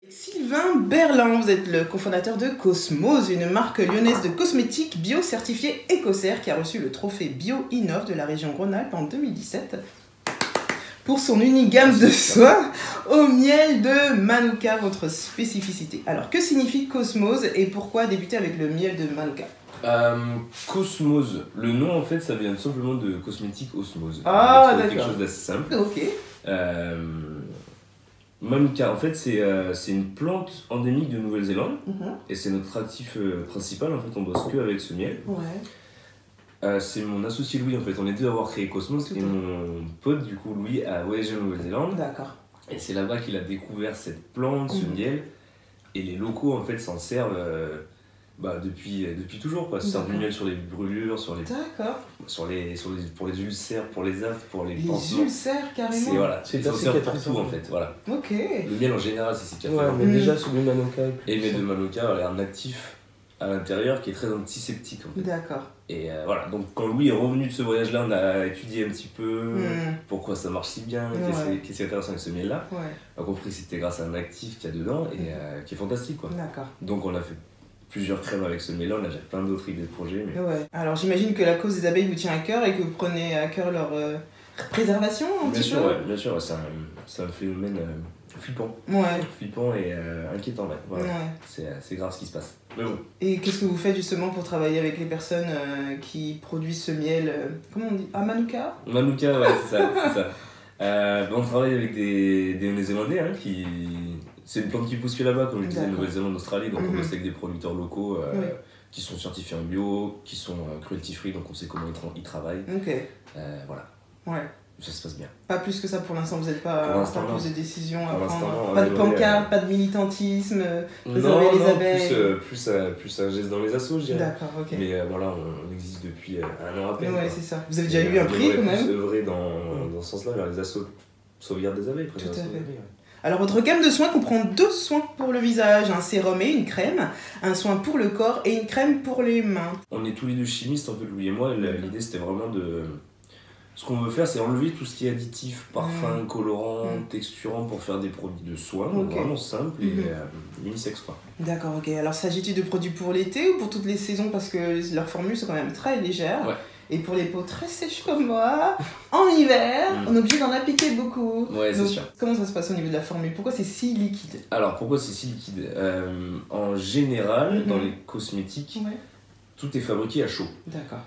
Sylvain Berland, vous êtes le cofondateur de Cosmose, une marque lyonnaise de cosmétiques bio certifiée Écocert qui a reçu le trophée Bio Innov de la région Rhône-Alpes en 2017 pour son unique gamme de soins au miel de Manuka, votre spécificité. Alors, que signifie Cosmose et pourquoi débuter avec le miel de Manuka? Cosmose, le nom en fait ça vient tout simplement de cosmétique osmose. Ah d'accord. Quelque chose d'assez simple. Ok. Manuka en fait c'est une plante endémique de Nouvelle-Zélande et c'est notre actif principal, en fait on bosse que avec ce miel. Ouais. C'est mon associé Louis en fait, on est deux à avoir créé Cosmose et mon pote du coup Louis a voyagé en Nouvelle-Zélande. D'accord. Et c'est là-bas qu'il a découvert cette plante, ce miel, et les locaux en fait s'en servent depuis toujours quoi. Ils servent du miel sur les brûlures, pour les ulcères, pour les aftes, pour les pansements. Les ulcères carrément. C'est ils s'en servent pour tout en fait, voilà. Ok. Le miel en général c'est cicatrisant. Ouais, mais déjà celui de Manuka. Et le miel de Manuka il y a un actif à l'intérieur qui est très antiseptique en fait. D'accord. Et voilà, donc quand Louis est revenu de ce voyage-là, on a étudié un petit peu pourquoi ça marche si bien, qu'est-ce qui est intéressant avec ce miel-là. Ouais. On a compris que c'était grâce à un actif qu'il y a dedans et qui est fantastique quoi. D'accord. Donc on a fait plusieurs crèmes avec ce miel-là, on a déjà plein d'autres idées de projets. Mais... Ouais. Alors j'imagine que la cause des abeilles vous tient à cœur et que vous prenez à cœur leur préservation un petit peu. Bien sûr, c'est un phénomène flippant. Ouais. Flippant et inquiétant, ouais. Voilà. Ouais. C'est grave ce qui se passe. Mais bon. Et qu'est-ce que vous faites justement pour travailler avec les personnes qui produisent ce miel comment on dit? Ah, Manuka? Manuka, ouais, c'est ça. On travaille avec des Néo-Zélandais qui... C'est une plante qui pousse que là-bas, comme je disais, Nouvelle-Zélande, Australie, donc on bosse avec des producteurs locaux qui sont certifiés en bio, qui sont cruelty-free, donc on sait comment ils travaillent. Ok. Voilà. Ouais. Ça se passe bien. Pas plus que ça pour l'instant, vous n'êtes pas en prise de décision à prendre. Non, pas de pancarte, pas de militantisme, préserver les abeilles. Plus un geste dans les assos, je dirais. D'accord, ok. Mais voilà, on existe depuis un an à peine. Ouais, c'est ça. Vous avez déjà eu un prix quand même? On œuvrer dans ce sens-là vers les assos sauvegarde des abeilles. Tout à fait. Alors votre gamme de soins comprend 2 soins pour le visage, un sérum et une crème, un soin pour le corps et une crème pour les mains. On est tous les deux chimistes, un peu Louis et moi, l'idée c'était vraiment de... Ce qu'on veut faire, c'est enlever tout ce qui est additif, parfum, colorant, texturant pour faire des produits de soins, donc vraiment simples et unisex quoi. D'accord, ok. Alors s'agit-il de produits pour l'été ou pour toutes les saisons, parce que leurs formules sont quand même très légères. Ouais. Et pour les peaux très sèches comme moi, en hiver, on est obligé d'en appliquer beaucoup. Ouais, c'est sûr. Comment ça se passe au niveau de la formule? Pourquoi c'est si liquide? Alors, pourquoi c'est si liquide? En général, dans les cosmétiques, tout est fabriqué à chaud. D'accord.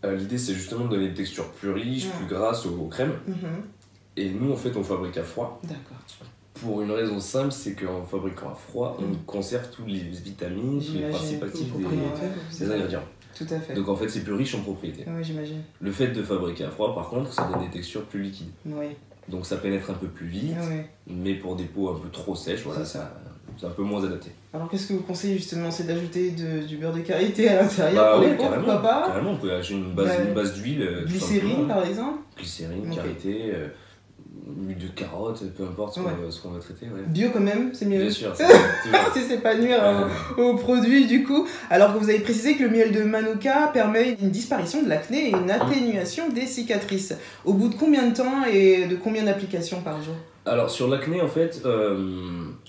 L'idée, c'est justement de donner une texture plus riche, plus grasse aux crèmes. Et nous, en fait, on fabrique à froid. D'accord. Pour une raison simple, c'est qu'en fabriquant à froid, on conserve tous les vitamines, tous les principes actifs des ingrédients. Tout à fait. Donc en fait, c'est plus riche en propriétés. Oui, j'imagine. Le fait de fabriquer à froid, par contre, ça donne des textures plus liquides. Oui. Donc ça pénètre un peu plus vite, mais pour des peaux un peu trop sèches, voilà, c'est un peu moins adapté. Alors qu'est-ce que vous conseillez justement? C'est d'ajouter du beurre de karité à l'intérieur pour les peaux, pourquoi pas? Carrément, on peut ajouter une base d'huile. Glycérine par exemple? Glycérine, karité, huile de carotte, peu importe ce qu'on va traiter. Ouais. Bio quand même, c'est mieux. Bien sûr, c'est pas nuire aux produits du coup. Alors que vous avez précisé que le miel de Manuka permet une disparition de l'acné et une atténuation des cicatrices. Au bout de combien de temps et de combien d'applications par jour? Alors sur l'acné en fait,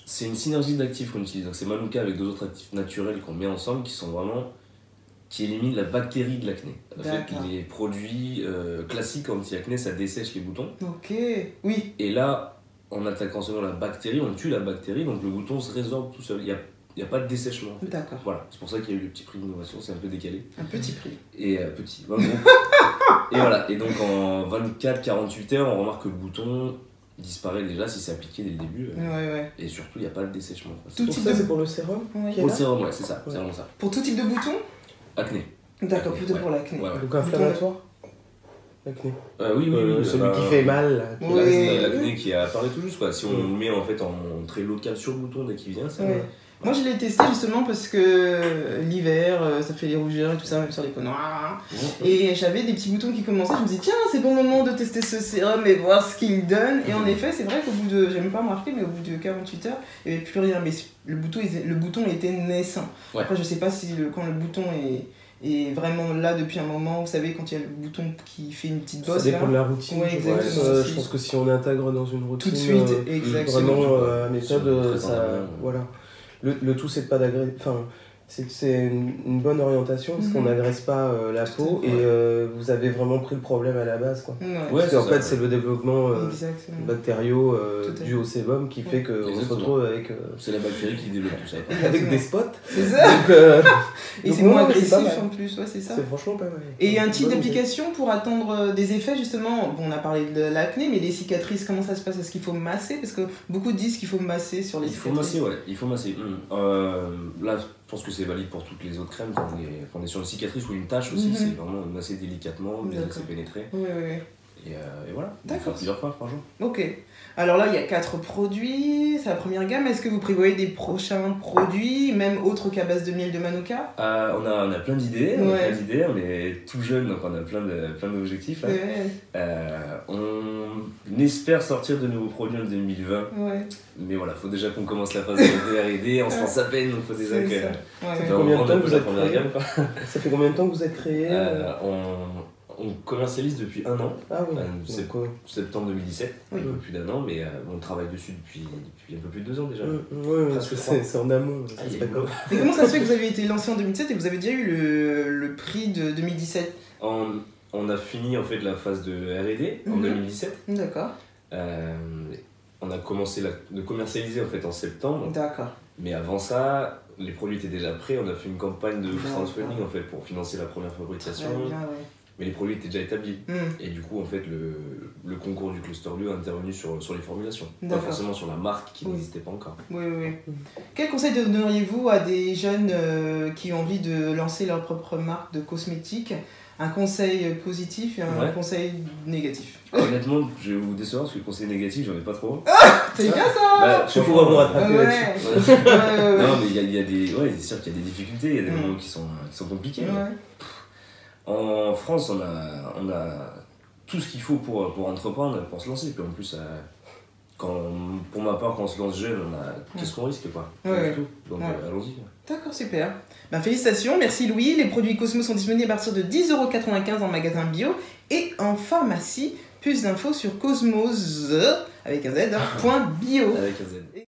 c'est une synergie d'actifs qu'on utilise. Donc c'est Manuka avec 2 autres actifs naturels qu'on met ensemble qui éliminent la bactérie de l'acné. En fait, les produits classiques anti-acné, ça dessèche les boutons. Ok, oui. Et là, en attaquant seulement la bactérie, on tue la bactérie, donc le bouton se résorbe tout seul. Il n'y a pas de dessèchement. En fait. D'accord. Voilà, c'est pour ça qu'il y a eu le petit prix d'innovation, c'est un peu décalé. Un petit prix. Et petit. Et voilà, et donc en 24-48 heures, on remarque que le bouton disparaît déjà si c'est appliqué dès le début. Et surtout, il n'y a pas de dessèchement. Tout type de... c'est pour le sérum? Pour le sérum, ouais, c'est ça, c'est vraiment ça. Pour tout type de bouton? Acné. D'accord, plutôt pour l'acné. Donc inflammatoire? L'acné. Oui. Celui qui fait mal. L'acné qui apparaît tout juste quoi. Si on le met en fait en très local sur le bouton dès qu'il vient, ça. Moi je l'ai testé justement parce que l'hiver ça fait les rougeurs et tout ça, même sur les peaux noires. Et j'avais des petits boutons qui commençaient, je me disais tiens c'est bon moment de tester ce sérum et voir ce qu'il donne. Et en effet c'est vrai qu'au bout de, j'ai même pas remarqué, mais au bout de 48 heures il n'y avait plus rien. Mais le bouton était naissant. Après je sais pas si quand le bouton Et vraiment là, depuis un moment, vous savez, quand il y a le bouton qui fait une petite bosse. Ça dépend là. de la routine. Ouais, je exactement. pense. Je pense que si on intègre dans une routine, Tout de suite, exactement. vraiment la méthode, Très ça, en voilà. Le tout, c'est de pas d'agresser. Enfin, c'est une bonne orientation parce qu'on n'agresse pas la peau et vous avez vraiment pris le problème à la base, quoi. Ouais, Parce qu'en fait, c'est le développement exactement. bactériaux dû au sébum qui fait qu'on se retrouve avec. C'est la bactérie qui développe tout ça. Avec des spots. C'est ça. Donc, Et donc c'est non, moins mais c'est pas agressif mal. en plus, ouais, c'est ça. C'est franchement pas mal. Et il y a un type Bonne idée. d'application pour attendre des effets, justement. Bon, on a parlé de l'acné, mais les cicatrices, comment ça se passe? Est-ce qu'il faut masser? Parce que beaucoup disent qu'il faut masser sur les Il faut cicatrices. masser, ouais, il faut masser. Là, je pense que c'est valide pour toutes les autres crèmes. Quand on est sur une cicatrice ou une tache aussi, c'est vraiment masser délicatement, bien laisser pénétrer. Oui, oui, oui. Et voilà, on D'accord. faire plusieurs fois par jour. Ok. Alors là, il y a 4 produits, c'est la première gamme. Est-ce que vous prévoyez des prochains produits, même autres qu'à base de miel de Manuka? On a plein d'idées, on est tout jeune, donc on a plein d'objectifs. Là. On espère sortir de nouveaux produits en 2020, mais voilà, faut déjà qu'on commence la phase de R&D, on se lance à peine, donc faut déjà que... Ça fait combien de temps que vous êtes créé? Ça fait combien de temps que vous êtes créé? On commercialise depuis 1 an, Ah oui, septembre 2017, Oui. un peu plus d'1 an, mais on travaille dessus depuis un peu plus de 2 ans déjà. Oui, parce que c'est en amont. Mais comment ça se fait que vous avez été lancé en 2007 et que vous avez déjà eu le prix de 2017? On a fini en fait la phase de R&D en 2017. D'accord. On a commencé de commercialiser en fait en septembre. D'accord. Mais avant ça, les produits étaient déjà prêts. On a fait une campagne de crowdfunding en fait pour financer la première fabrication. Mais les produits étaient déjà établis. Et du coup, en fait, le concours du Cluster Bio a intervenu sur les formulations. Pas forcément sur la marque qui n'existait pas encore. Oui. Quel conseil donneriez-vous à des jeunes qui ont envie de lancer leur propre marque de cosmétiques? Un conseil positif et un conseil négatif. Honnêtement, je vais vous décevoir parce que le conseil négatif, j'en ai pas trop. C'est bien ça! Je pourrais vous rattraper là-dessus. Non, mais il y a des... Ouais, c'est sûr qu'il y a des difficultés, il y a des moments qui sont compliqués. En France, on a tout ce qu'il faut pour entreprendre, pour se lancer. Puis en plus, pour ma part, quand on se lance jeune, qu'est-ce qu'on risque, quoi? Pas du tout. Donc allons-y. D'accord, super. Félicitations, merci Louis. Les produits Cosmo sont disponibles à partir de 10,95 € en magasin bio et en pharmacie. Plus d'infos sur cosmos, avec un Z, .bio. Avec un Z.